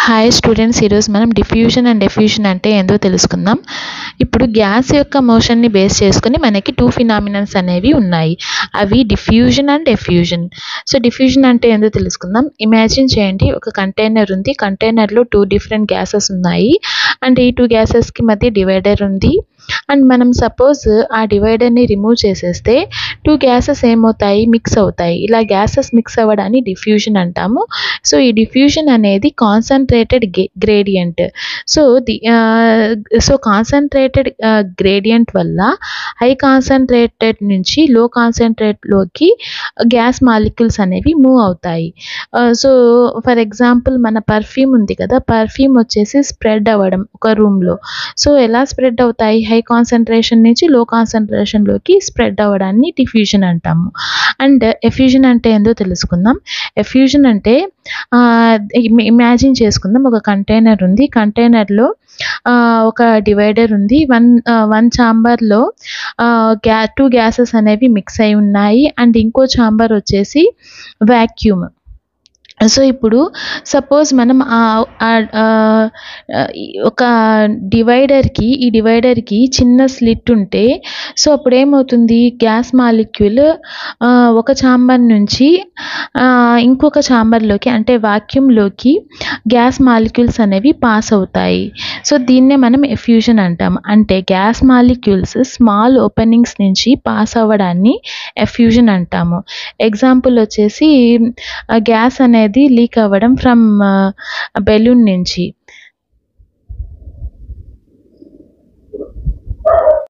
Hi students, ఈరోజు మనం diffusion and diffusion అంటే ఏందో తెలుసుకుందాం. ఇప్పుడు గ్యాస్ యొక్క మోషన్ని బేస్ చేసుకుని మనకి టూ ఫినామినన్స్ అనేవి ఉన్నాయి. అవి diffusion and diffusion. So diffusion అంటే ఏందో తెలుసుకుందాం. ఇమాజిన్ చేయండి, ఒక కంటైనర్ ఉంది. కంటైనర్లో టూ డిఫరెంట్ గ్యాసెస్ ఉన్నాయి అండ్ ఈ టూ గ్యాసెస్కి మధ్య డివైడర్ ఉంది. అండ్ మనం సపోజ్ ఆ డివైడర్ని రిమూవ్ చేసేస్తే టూ గ్యాసెస్ ఏమవుతాయి, మిక్స్ అవుతాయి. ఇలా గ్యాసెస్ మిక్స్ అవ్వడాన్ని డిఫ్యూజన్ అంటాము. సో ఈ డిఫ్యూజన్ అనేది concentrated gradient. So concentrated gradient వల్ల హై కాన్సన్ట్రేటెడ్ నుంచి లో కాన్సన్ట్రేట్లోకి గ్యాస్ మాలిక్యూల్స్ అనేవి మూవ్ అవుతాయి. సో ఫర్ ఎగ్జాంపుల్ మన పర్ఫ్యూమ్ ఉంది కదా, పర్ఫ్యూమ్ వచ్చేసి స్ప్రెడ్ అవ్వడం ఒక రూమ్లో. సో ఎలా స్ప్రెడ్ అవుతాయి, హై కాన్సన్ట్రేషన్ నుంచి లో కాన్సన్ట్రేషన్లోకి స్ప్రెడ్ అవ్వడాన్ని డిఫ్యూజన్ అంటాము. అండ్ ఎఫ్యూజన్ అంటే ఏందో తెలుసుకుందాం. ఎఫ్యూజన్ అంటే ఇమాజిన్ చేసుకుందాం, ఒక కంటైనర్ ఉంది. కంటైనర్లో ఒక డివైడర్ ఉంది. వన్ ఛాంబర్లో టూ గ్యాసెస్ అనేవి మిక్స్ అయి ఉన్నాయి అండ్ ఇంకో ఛాంబర్ వచ్చేసి వాక్యూమ్. సో ఇప్పుడు సపోజ్ మనం ఒక ఈ డివైడర్కి చిన్న స్లిట్ ఉంటే, సో అప్పుడు ఏమవుతుంది, గ్యాస్ మాలిక్యూల్ ఒక ఛాంబర్ నుంచి ఇంకొక ఛాంబర్లోకి అంటే వాక్యూమ్లోకి గ్యాస్ మాలిక్యూల్స్ అనేవి పాస్ అవుతాయి. సో దీన్నే మనం ఎఫ్యూజన్ అంటాం. అంటే గ్యాస్ మాలిక్యూల్స్ స్మాల్ ఓపెనింగ్స్ నుంచి పాస్ అవ్వడాన్ని ఎఫ్యూజన్ అంటాము. ఎగ్జాంపుల్ వచ్చేసి గ్యాస్ అనేది లీక్ అవ్వడం ఫ్రమ్ బెలూన్ నుంచి.